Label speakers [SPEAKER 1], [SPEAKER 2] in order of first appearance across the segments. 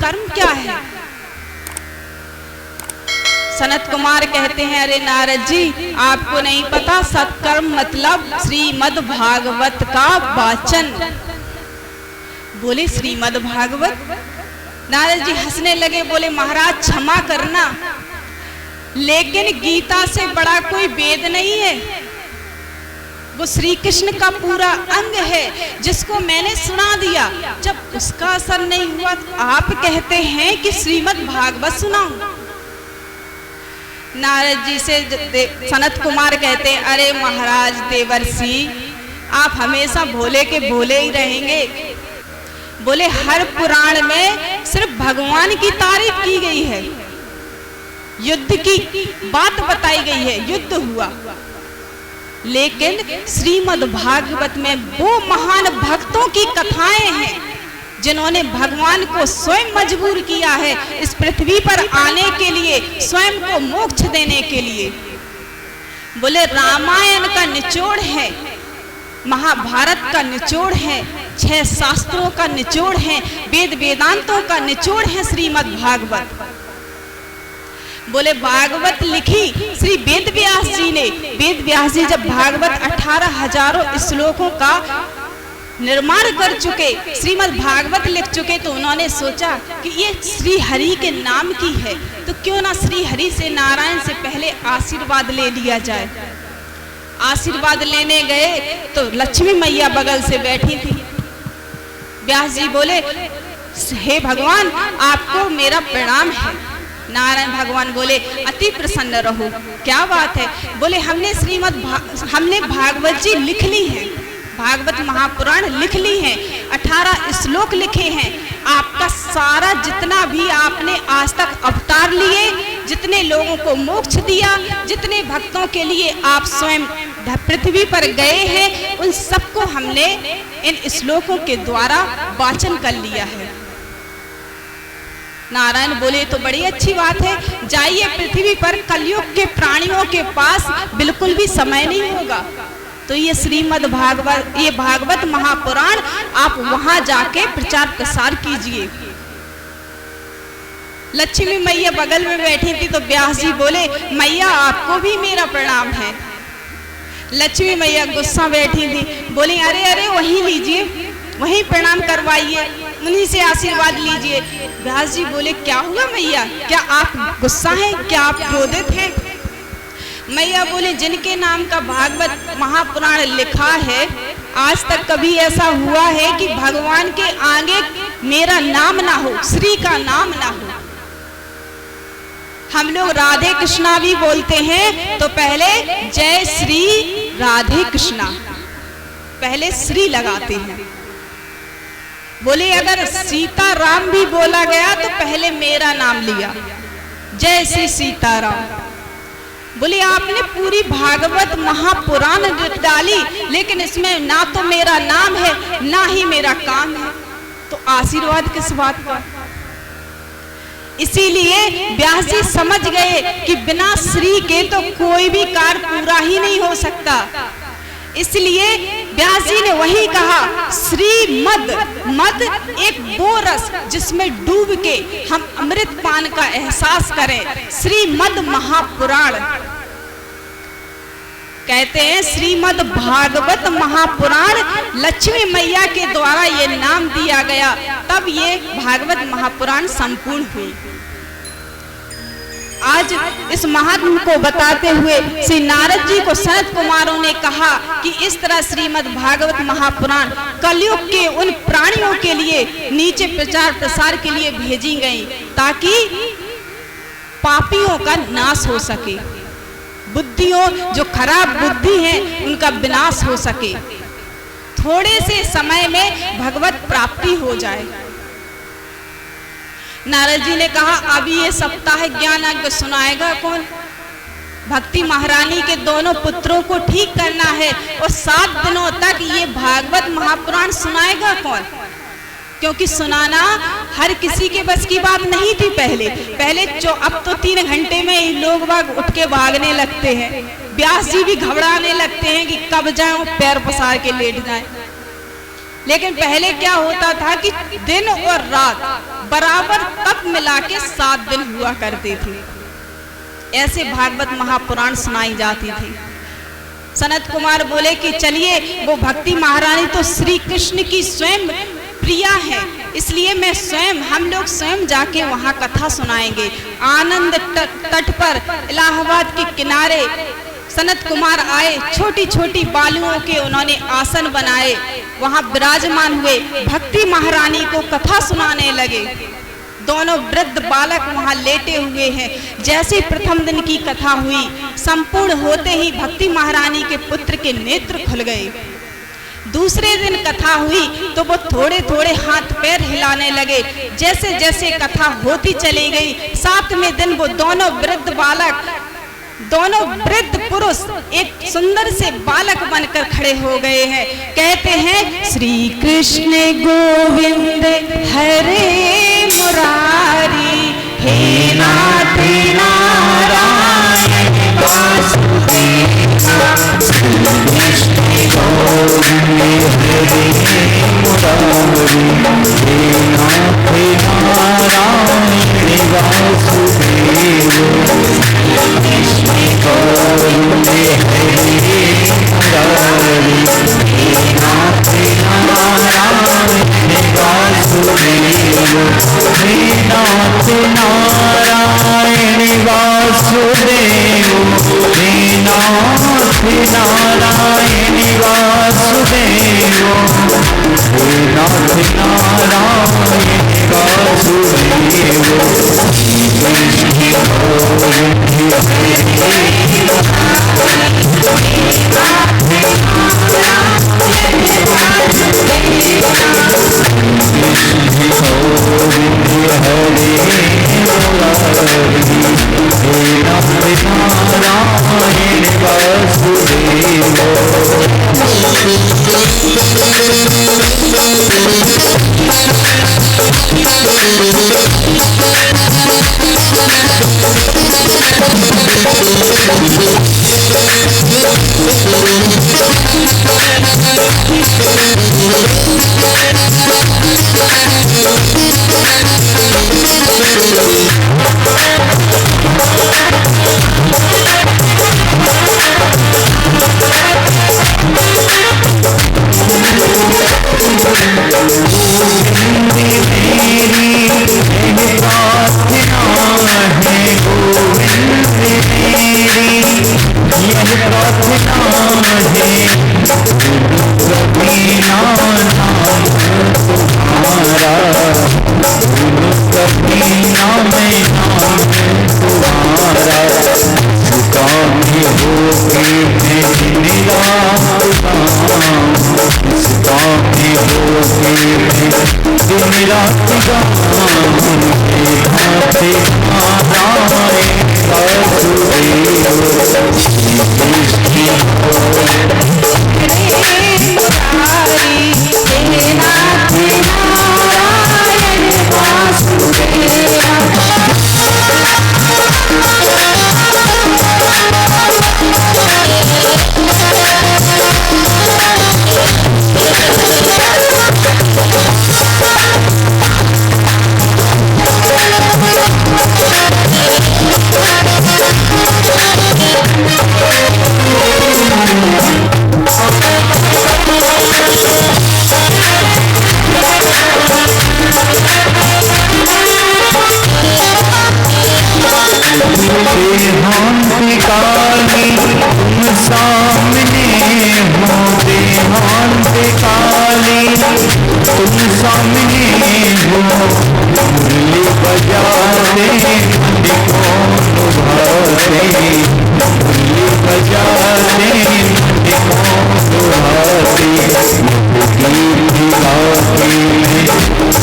[SPEAKER 1] सत्कर्म क्या है? सनत कुमार कहते हैं, अरे नारद जी आपको नहीं पता, सत्कर्म मतलब श्रीमद् भागवत का वाचन। बोले श्रीमद् भागवत? नारद जी हंसने लगे, बोले महाराज क्षमा करना, लेकिन गीता से बड़ा कोई वेद नहीं है। वो श्री कृष्ण का पूरा अंग है जिसको मैंने सुना दिया। जब उसका असर नहीं हुआ तो आप कहते हैं कि श्रीमद् भागवत सुनाऊं। नारद जी से सनत कुमार कहते हैं, अरे महाराज देवर्षि आप हमेशा भोले के भोले ही रहेंगे। बोले हर पुराण में सिर्फ भगवान की तारीफ की गई है, युद्ध की बात बताई गई है, युद्ध हुआ, लेकिन श्रीमद् भागवत में वो महान भक्तों की कथाएं हैं जिन्होंने भगवान को स्वयं मजबूर किया है इस पृथ्वी पर आने के लिए, स्वयं को मोक्ष देने के लिए। बोले रामायण का निचोड़ है, महाभारत का निचोड़ है, 6 शास्त्रों का निचोड़ है, वेद वेदांतों का निचोड़ है श्रीमद् भागवत। बोले भागवत लिखी श्री वेद व्यास जी ने। वेद व्यास जी जब भागवत 18,000 श्लोकों का निर्माण कर चुके, श्रीमद् भागवत लिख चुके, तो उन्होंने सोचा कि ये श्री हरि के नाम की है, तो क्यों ना श्री हरि से, नारायण से पहले आशीर्वाद ले लिया जाए। आशीर्वाद लेने गए तो लक्ष्मी मैया बगल से बैठी थी। व्यास जी बोले, हे भगवान आपको मेरा प्रणाम है। नारायण भगवान बोले, अति प्रसन्न रहो, क्या बात है? बोले हमने भागवत जी लिख ली है, भागवत महापुराण लिख ली है, 18 श्लोक लिखे हैं। आपका सारा जितना भी आपने आज तक अवतार लिए, जितने लोगों को मोक्ष दिया, जितने भक्तों के लिए आप स्वयं पृथ्वी पर गए हैं, उन सबको हमने इन श्लोकों के द्वारा वाचन कर लिया है। नारायण बोले, तो बड़ी अच्छी बात है, जाइए पृथ्वी पर, कलयुग के प्राणियों के पास बिल्कुल भी समय नहीं होगा, तो ये श्रीमद् भागवत, ये भागवत महापुराण आप वहां जाके प्रचार प्रसार कीजिए। लक्ष्मी मैया बगल में बैठी थी, तो व्यास जी बोले, मैया आपको भी मेरा प्रणाम है। लक्ष्मी मैया गुस्सा बैठी थी, बोली, अरे अरे वहीं लीजिए, वहीं प्रणाम करवाइए, उन्हीं से आशीर्वाद लीजिए। व्यास जी बोले, क्या हुआ मैया, क्या आप गुस्सा हैं, क्या आप क्रोधित हैं? मैया बोले, जिनके नाम का भागवत महापुराण लिखा है, आज तक कभी ऐसा हुआ है कि भगवान के आगे मेरा नाम ना हो, श्री का नाम ना हो। हम लोग राधे कृष्णा भी बोलते हैं, तो पहले जय श्री राधे कृष्णा, पहले श्री लगाते हैं। बोले अगर सीताराम भी बोला गया तो पहले मेरा नाम लिया, जय श्री सीताराम। बोले आपने पूरी भागवत महापुराण लिख डाली, लेकिन इसमें ना तो मेरा नाम है ना ही मेरा काम है, तो आशीर्वाद किस बात का? इसीलिए व्यास जी समझ गए कि बिना श्री के तो कोई भी कार्य पूरा ही नहीं हो सकता। इसलिए व्यास जी ने वही कहा, श्रीमद, मद एक वो रस जिसमें डूब के हम अमृत पान का एहसास करें, श्रीमद महापुराण। कहते हैं श्रीमद भागवत महापुराण लक्ष्मी मैया के द्वारा ये नाम दिया गया, तब ये भागवत महापुराण संपूर्ण हुई। आज इस महात्म को बताते हुए श्री नारद जी को सनत कुमारों ने कहा कि इस तरह श्रीमद् भागवत महापुराण कलयुग के उन प्राणियों के लिए नीचे प्रचार प्रसार के लिए भेजी गई, ताकि पापियों का नाश हो सके, बुद्धियों जो खराब बुद्धि है उनका विनाश हो सके, थोड़े से समय में भगवत प्राप्ति हो जाए। नारद जी ने कहा, अभी ये सप्ताह ज्ञान यज्ञ सुनाएगा कौन? भक्ति महारानी के दोनों पुत्रों को ठीक करना है, और 7 दिनों तक ये भागवत महापुराण सुनाएगा कौन? क्योंकि सुनाना हर किसी के बस की बात नहीं थी। पहले अब तो 3 घंटे में ही लोग बाग उठ के भागने लगते हैं। व्यास जी भी घबराने लगते हैं कि कब जाएं, पैर पसार के लेट जाएं। लेकिन पहले क्या होता था कि दिन और रात बराबर तप मिला के 7 दिन हुआ करते थे। ऐसे भागवत महापुराण सुनाई जाती थी। सनत कुमार बोले कि चलिए, वो भक्ति महारानी तो श्री कृष्ण की स्वयं प्रिया है, इसलिए मैं स्वयं, हम लोग स्वयं जाके वहाँ कथा सुनाएंगे। आनंद तट पर इलाहाबाद के किनारे सनत कुमार आए, छोटी छोटी बालुओं के उन्होंने आसन बनाए, वहाँ विराजमान हुए, भक्ति महारानी को कथा सुनाने लगे। दोनों वृद्ध बालक वहाँ लेटे हुए हैं। जैसे प्रथम दिन की कथा हुई, संपूर्ण होते ही भक्ति महारानी के पुत्र के नेत्र खुल गए। दूसरे दिन कथा हुई तो वो थोड़े थोड़े हाथ पैर हिलाने लगे। जैसे जैसे कथा होती चली गई, 7वें दिन वो दोनों वृद्ध बालक, दोनों वृद्ध पुरुष एक सुंदर से बालक बनकर खड़े हो गए हैं। कहते हैं, श्री कृष्ण गोविंद हरे मुरारी, हे नाथ नारायण वासुदेव।
[SPEAKER 2] कृष्ण गोविंद हरे मुरारी, हे नाथ नारायण वासुदेव। कृष्ण गोविंद हरे मुरारी, हे नाथ नारायण वासुदेव। हे नाथ नारायण वासुदेव, हे नाथ नारायण वासुदेव, हे नाथ नारायण वासुदेव। कृष्ण गोविंद हरे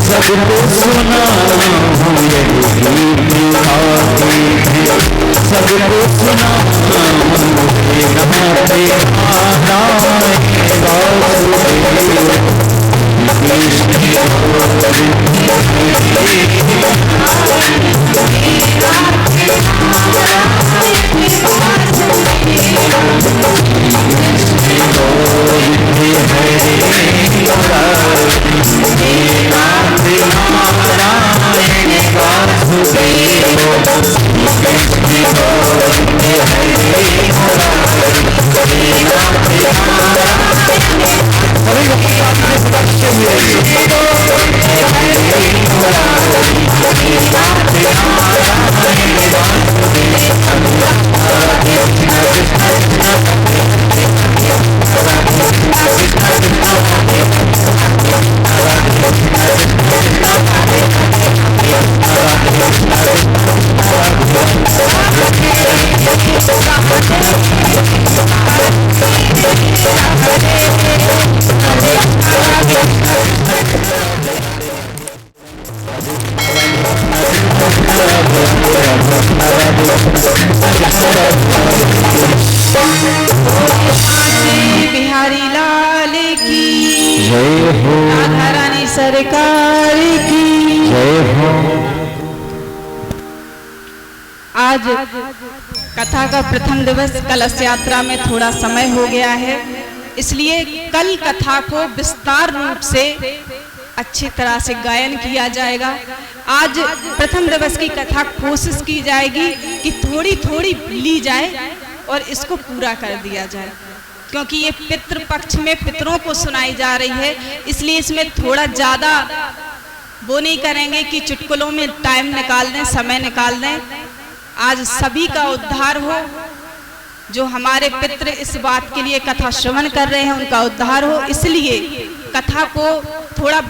[SPEAKER 2] सबको सुना सबको सुना कृष्ण
[SPEAKER 1] बिहारी लाल की
[SPEAKER 2] जय हो,
[SPEAKER 1] राधा रानी सरकार की
[SPEAKER 2] जय हो।
[SPEAKER 1] आज कथा का प्रथम दिवस, कलश यात्रा में थोड़ा समय हो गया है, इसलिए कल कथा को विस्तार रूप से अच्छी तरह से गायन किया जाएगा। आज प्रथम दिवस की कथा कोशिश की जाएगी कि थोड़ी थोड़ी ली जाए और इसको पूरा कर दिया जाए, क्योंकि ये पितृ पक्ष में पितरों को सुनाई जा रही है, इसलिए इसमें थोड़ा ज़्यादा वो नहीं करेंगे कि चुटकुलों में टाइम निकाल दें, समय निकाल दें। आज सभी का उद्धार हो, जो हमारे पितृ इस बात के लिए कथा श्रवण कर रहे हैं उनका उद्धार हो, इसलिए कथा को थोड़ा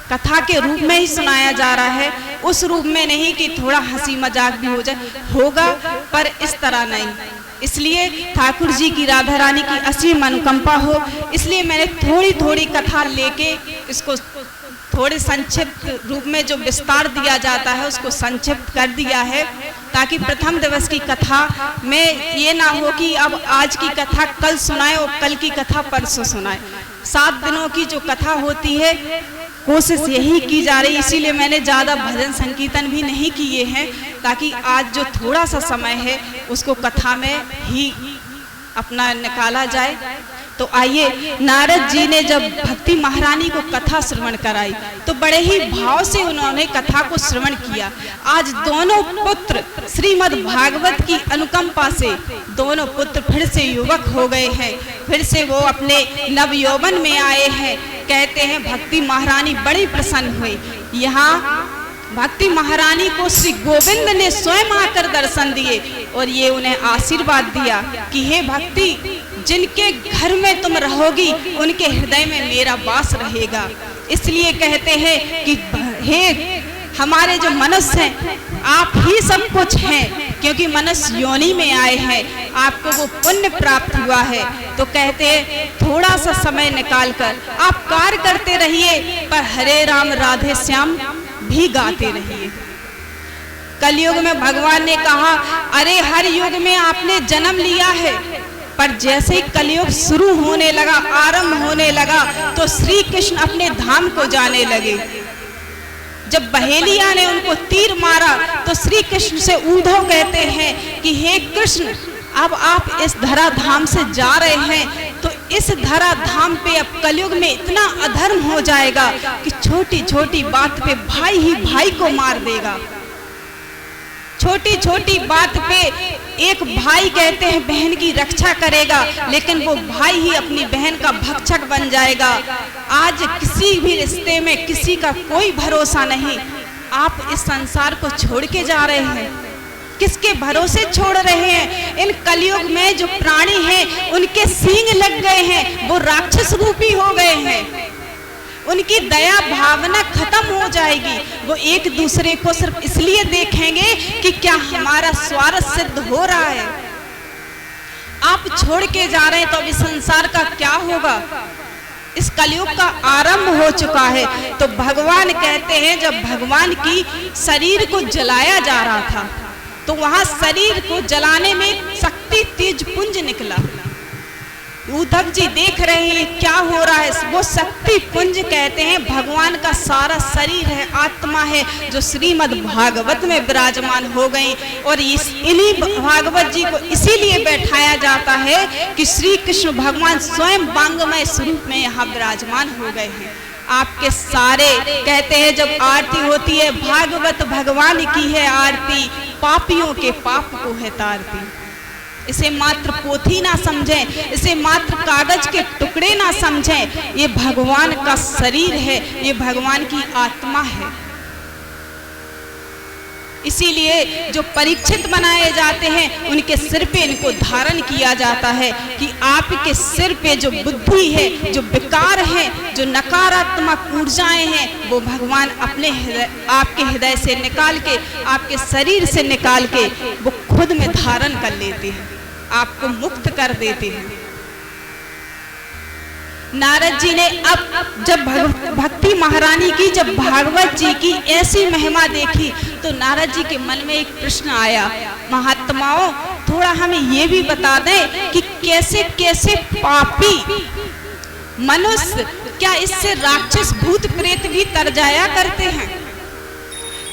[SPEAKER 1] कथा के रूप में ही सुनाया जा रहा है, उस रूप में नहीं कि थोड़ा हंसी मजाक भी हो जाए, होगा पर इस तरह नहीं। इसलिए ठाकुर जी की, राधा रानी की असीम अनुकंपा हो, इसलिए मैंने थोड़ी थोड़ी कथा लेके इसको थोड़े संक्षिप्त रूप में जो विस्तार दिया जाता है उसको संक्षिप्त कर दिया है, ताकि प्रथम दिवस की कथा में ये ना हो कि अब आज की कथा कल सुनाए और कल की कथा परसों सुनाए। 7 दिनों की जो कथा होती है कोशिश यही की जा रही, इसीलिए मैंने ज़्यादा भजन संकीर्तन भी नहीं किए हैं, ताकि आज जो थोड़ा सा समय है उसको कथा में ही अपना निकाला जाए। तो आइए, नारद जी ने जब भक्ति महारानी को कथा श्रवण कराई तो बड़े ही भाव से उन्होंने कथा को श्रवण किया। आज दोनों पुत्र श्रीमद् भागवत की अनुकंपा से दोनों पुत्र फिर से युवक हो गए हैं, फिर से वो अपने नव यौवन में आए हैं। कहते हैं भक्ति महारानी बड़ी प्रसन्न हुई। यहाँ भक्ति महारानी को श्री गोविंद ने स्वयं आकर दर्शन दिए और ये उन्हें आशीर्वाद दिया कि हे भक्ति, जिनके घर में तुम रहोगी उनके हृदय में मेरा वास रहेगा। इसलिए कहते हैं कि हे हमारे जो मनुष्य हैं, आप ही सब कुछ हैं, क्योंकि मनुष्य योनि में आए हैं, आपको वो पुण्य प्राप्त हुआ है। तो कहते हैं थोड़ा सा समय निकालकर आप कार्य करते रहिए, पर हरे राम राधे श्याम भी गाते रहिए। कलयुग में भगवान ने कहा, अरे हर युग में आपने जन्म लिया है, पर जैसे ही कलयुग शुरू होने लगा, आरंभ होने लगा, तो श्री कृष्ण अपने धाम को जाने लगे। जब बहेलिया ने उनको तीर मारा तो श्री कृष्ण से उद्धव कहते हैं कि हे कृष्ण, अब आप इस धरा धाम से जा रहे हैं, तो इस धरा धाम पे अब कलयुग में इतना अधर्म हो जाएगा कि छोटी छोटी बात पे भाई ही भाई को मार देगा। छोटी छोटी बात पे एक भाई कहते हैं बहन की रक्षा करेगा, लेकिन वो भाई ही अपनी बहन का भक्षक बन जाएगा। आज किसी भी रिश्ते में किसी का कोई भरोसा नहीं। आप इस संसार को छोड़ के जा रहे हैं, किसके भरोसे छोड़ रहे हैं? इन कलयुग में जो प्राणी हैं उनके सींग लग गए हैं, वो राक्षस रूपी हो गए हैं, उनकी दया भावना खत्म हो जाएगी। वो एक दूसरे को सिर्फ इसलिए देखेंगे कि क्या हमारा स्वार्थ सिद्ध हो रहा है। आप छोड़ के जा रहे हैं तो अभी संसार का क्या होगा? इस कलयुग का आरंभ हो चुका है। तो भगवान कहते हैं जब भगवान की शरीर को जलाया जा रहा था तो वहां शरीर को जलाने में शक्ति तेज पुंज निकला। उद्धव जी देख रहे हैं क्या हो रहा है। वो शक्ति पुंज कहते हैं भगवान का सारा शरीर है, आत्मा है, जो श्रीमद् भागवत में विराजमान हो गई। और इन्हीं भागवत जी को इसीलिए बैठाया जाता है कि श्री कृष्ण भगवान स्वयं वांगमय स्वरूप में यहाँ विराजमान हो गए हैं। आपके सारे कहते हैं जब आरती होती है, भागवत भगवान की है आरती, पापियों के पाप को है तारती। इसे मात्र पोथी ना समझें, इसे मात्र कागज के टुकड़े ना समझें, ये भगवान का शरीर है, ये भगवान की आत्मा है। इसीलिए जो परीक्षित बनाए जाते हैं उनके सिर पे इनको धारण किया जाता है कि आपके सिर पे जो बुद्धि है, जो विकार है, जो नकारात्मक ऊर्जाएं हैं, वो भगवान अपने आपके हृदय से निकाल के, आपके शरीर से निकाल के वो खुद में धारण कर लेते हैं, आपको मुक्त कर देते हैं। नारद जी ने अब जब भक्ति महारानी की, जब भागवत जी की ऐसी महिमा देखी तो नारद जी के मन में एक प्रश्न आया, महात्माओं थोड़ा हमें ये भी बता दें कि कैसे कैसे पापी मनुष्य, क्या इससे राक्षस भूत प्रेत भी तर जाया करते हैं?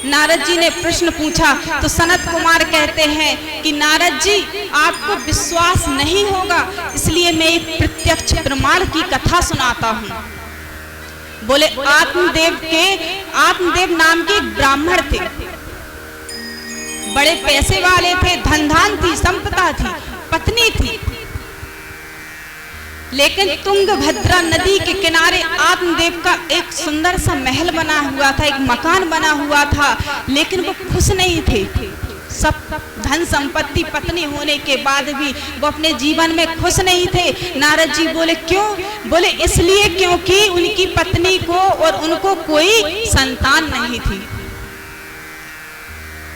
[SPEAKER 1] नारद जी ने प्रश्न पूछा तो सनत कुमार कहते हैं कि नारद जी आपको विश्वास नहीं होगा, इसलिए मैं एक प्रत्यक्ष प्रमाण की कथा सुनाता हूँ। बोले आत्मदेव नाम के एक ब्राह्मण थे, बड़े पैसे वाले थे, धनधान थी, संपदा थी, पत्नी थी, लेकिन तुंगभद्रा नदी के किनारे आत्मदेव का एक सुंदर सा महल बना हुआ था, एक मकान बना हुआ था, लेकिन वो खुश नहीं थे। सब धन संपत्ति पत्नी होने के बाद भी वो अपने जीवन में खुश नहीं थे। नारद जी बोले क्यों? बोले इसलिए क्योंकि उनकी पत्नी को और उनको कोई संतान नहीं थी।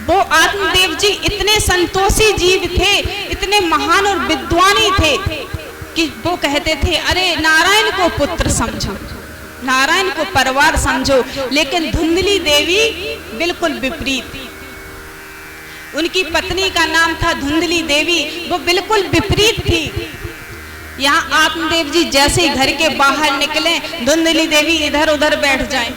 [SPEAKER 1] वो आत्मदेव जी इतने संतोषी जीव थे, इतने महान और विद्वानी थे कि वो कहते थे अरे नारायण को पुत्र समझो, नारायण को परिवार समझो। लेकिन धुंधली देवी बिल्कुल विपरीत, उनकी पत्नी का नाम था धुंधली देवी, वो बिल्कुल विपरीत थी। यहाँ आत्मदेव जी जैसे ही घर के बाहर निकले, धुंधली देवी इधर उधर बैठ जाए।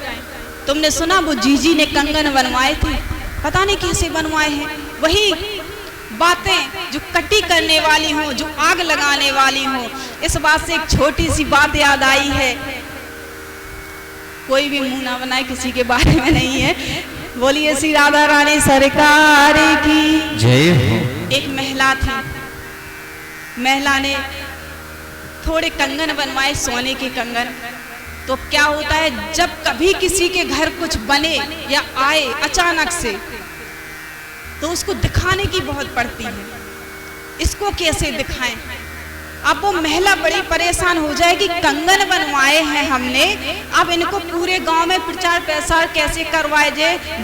[SPEAKER 1] तुमने सुना वो जीजी ने कंगन बनवाए थे, पता नहीं कैसे बनवाए हैं। वही बातें जो कटी करने वाली हो, जो आग लगाने वाली हो। इस बात से एक छोटी सी बात याद आई है, कोई भी मुंह ना बनाए, किसी के बारे में नहीं है। बोलिए श्री राधा रानी सरकार की
[SPEAKER 2] जय हो।
[SPEAKER 1] एक महिला थी, महिला ने थोड़े कंगन बनवाए, सोने के कंगन। तो क्या होता है जब कभी किसी के घर कुछ बने या आए अचानक से, तो उसको दिखाने की बहुत पड़ती है, इसको कैसे दिखाएं। अब वो महिला बड़ी परेशान हो जाएगी, कंगन बनवाए हैं हमने, अब इनको पूरे गांव में प्रचार प्रसार कैसे करवाए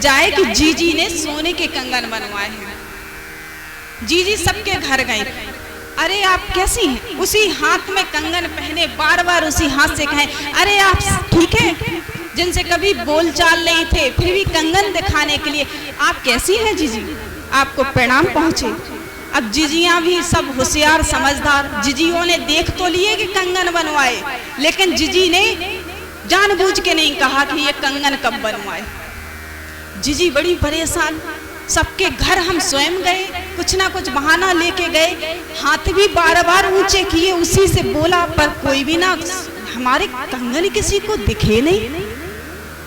[SPEAKER 1] जाए कि जीजी ने सोने के कंगन बनवाए हैं। जीजी सबके घर गए, अरे आप कैसी हैं? उसी हाथ में कंगन पहने, बार बार उसी हाथ से कहें अरे आप ठीक हैं, जिनसे कभी बोलचाल नहीं थे फिर भी कंगन दिखाने के लिए आप कैसी हैं जीजी, आपको प्रणाम पहुंचे। अब जीजियां भी सब होशियार समझदार, जीजियों ने देख तो लिए कि कंगन बनवाए, लेकिन जीजी ने जानबूझ के नहीं कहा कि ये कंगन कब बनवाए। जीजी बड़ी परेशान, सबके घर हम स्वयं गए, कुछ ना कुछ बहाना लेके गए, हाथ भी बार बार ऊंचे किए, उसी से बोला, पर कोई भी ना, हमारे कंगन किसी को दिखे नहीं,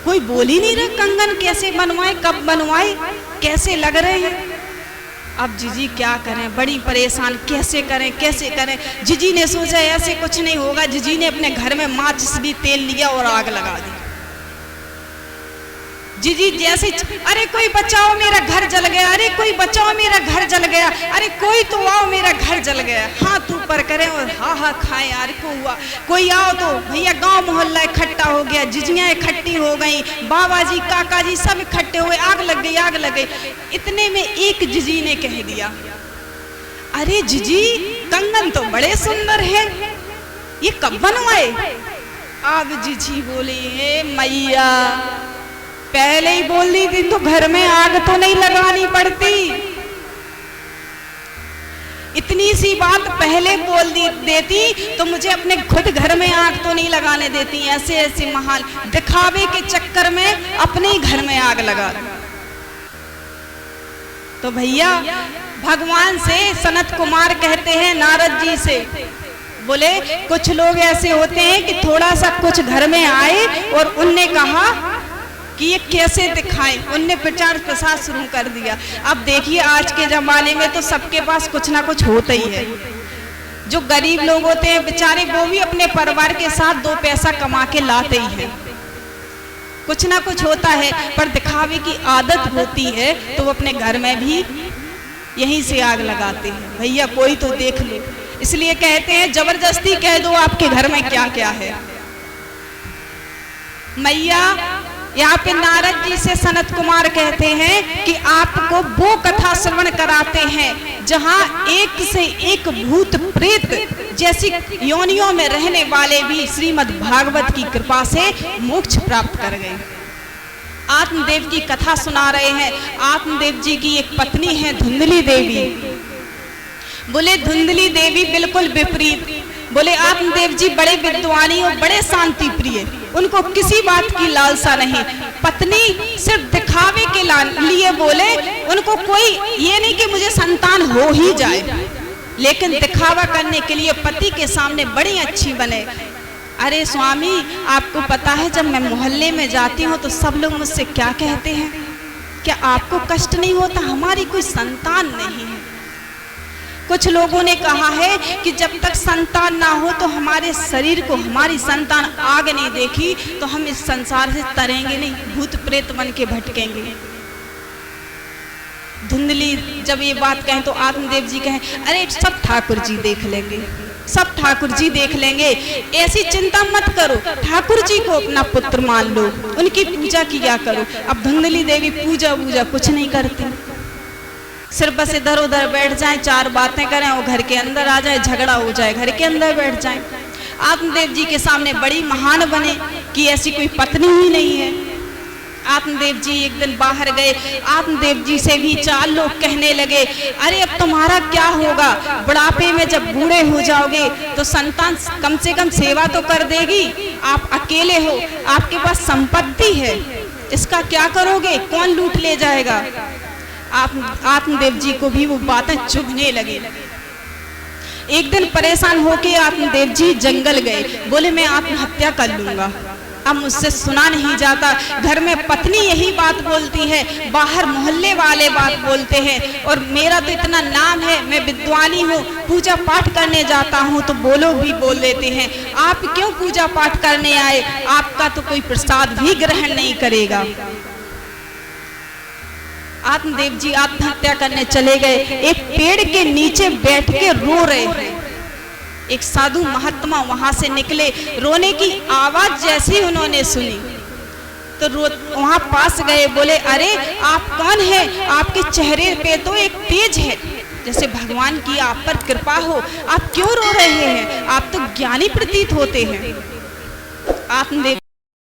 [SPEAKER 1] कोई बोल ही नहीं रहा कंगन कैसे बनवाए, कब बनवाए, कैसे लग रहे हैं। अब जीजी क्या करें, बड़ी परेशान, कैसे करें कैसे करें। जीजी ने सोचा ऐसे कुछ नहीं होगा, जीजी ने अपने घर में माचिस ली, तेल लिया और आग लगा दी। जीजी जैसे अरे कोई बचाओ मेरा घर जल गया, अरे कोई बचाओ मेरा घर जल गया, अरे कोई तो आओ मेरा घर जल गया, हाथ ऊपर करें और हा हा खाएं, यार को हुआ, कोई आओ तो भैया गांव मोहल्ला इकट्ठा हो गया, जीजियां इकट्ठी हो गई, बाबा जी काका जी सब इकट्ठे हुए, आग लग गई आग लग गई। इतने में एक जीजी ने कह दिया अरे जीजी कंगन तो बड़े सुंदर है, ये कब बनवाए? अब जीजी बोली हे मैया, पहले ही बोल दी थी तो घर में आग तो नहीं लगानी पड़ती, इतनी सी बात पहले बोल देती तो मुझे अपने खुद घर में आग तो नहीं लगाने देती। ऐसे ऐसे महान दिखावे के चक्कर में अपने ही घर में आग लगा। तो भैया भगवान से सनत कुमार कहते हैं नारद जी से, बोले कुछ लोग ऐसे होते हैं कि थोड़ा सा कुछ घर में आए और उनने कहा कि ये कैसे दिखाएं, उनने प्रचार प्रसार शुरू कर दिया। अब देखिए आज के जमाने में तो सबके पास कुछ ना कुछ होता ही है। जो गरीब लोग होते हैं बेचारे, वो भी अपने परिवार के साथ दो पैसा कमा के लाते ही हैं, कुछ ना कुछ होता है, पर दिखावे की आदत होती है तो वो अपने घर में भी यहीं से आग लगाते हैं। भैया कोई तो देख लो, इसलिए कहते हैं जबरदस्ती कह दो आपके घर में क्या क्या है। मैया यहाँ पे नारद जी से सनत कुमार कहते हैं कि आपको वो कथा श्रवण कराते हैं जहाँ एक से एक भूत प्रेत जैसी योनियों में रहने वाले भी श्रीमद् भागवत की कृपा से मोक्ष प्राप्त कर गए। आत्मदेव की कथा सुना रहे हैं। आत्मदेव जी की एक पत्नी है धुंधली देवी। बोले धुंधली देवी बिल्कुल विपरीत। बोले आत्मदेव जी बड़े विद्वानी और बड़े शांति प्रिय, उनको किसी बात की लालसा नहीं। पत्नी सिर्फ दिखावे के लिए बोले, उनको कोई ये नहीं कि मुझे संतान हो ही जाए, लेकिन दिखावा करने के लिए पति के सामने बड़ी अच्छी बने। अरे स्वामी आपको पता है जब मैं मोहल्ले में जाती हूँ तो सब लोग मुझसे क्या कहते हैं, क्या आपको कष्ट नहीं होता, हमारी कोई संतान नहीं है। कुछ लोगों ने कहा है कि जब तक संतान ना हो तो हमारे शरीर को हमारी संतान आग नहीं देखी तो हम इस संसार से तरेंगे नहीं, भूत प्रेत बन के भटकेंगे। धुंधली जब ये बात कहें तो आत्मदेव जी कहें अरे सब ठाकुर जी देख लेंगे, सब ठाकुर जी देख लेंगे, ऐसी चिंता मत करो, ठाकुर जी को अपना पुत्र मान लो, उनकी पूजा किया करो। अब धुंधली देवी पूजा कुछ नहीं करती, सिर्फ बस इधर उधर बैठ जाए, चार बातें करें और घर के अंदर आ जाए, झगड़ा हो जाए घर के अंदर बैठ जाए। आत्मदेव जी के सामने बड़ी महान बने कि ऐसी कोई पत्नी ही नहीं है। आत्मदेव जी एक दिन बाहर गए, आत्मदेव जी से भी चार लोग कहने लगे अरे अब तुम्हारा क्या होगा, बुढ़ापे में जब बूढ़े हो जाओगे तो संतान कम से कम सेवा तो कर देगी, आप अकेले हो, आपके पास संपत्ति है, इसका क्या करोगे, कौन लूट ले जाएगा। आत्मदेव जी को भी वो बातें चुभने लगी। एक दिन परेशान होके आत्मदेव जी जंगल गए, बोले मैं आत्महत्या कर लूंगा, अब मुझसे सुना नहीं जाता। घर में पत्नी यही बात बोलती है, बाहर मोहल्ले वाले बात बोलते हैं, और मेरा तो इतना नाम है, मैं विद्वानी हूँ, पूजा पाठ करने जाता हूँ तो वो लोग भी बोल देते हैं आप क्यों पूजा पाठ करने आए, आपका तो कोई प्रसाद भी ग्रहण नहीं करेगा। आत्मदेव जी आत्महत्या करने चले गए। एक पेड़ के नीचे बैठ के रो रहे हैं। एक साधु महात्मा वहां से निकले, रोने की आवाज जैसी उन्होंने सुनी तो वहां पास गए, बोले अरे आप कौन हैं, आपके चेहरे पे तो एक तेज है, जैसे भगवान की आप पर कृपा हो, आप क्यों रो रहे हैं, आप तो ज्ञानी प्रतीत होते हैं। आत्मदेव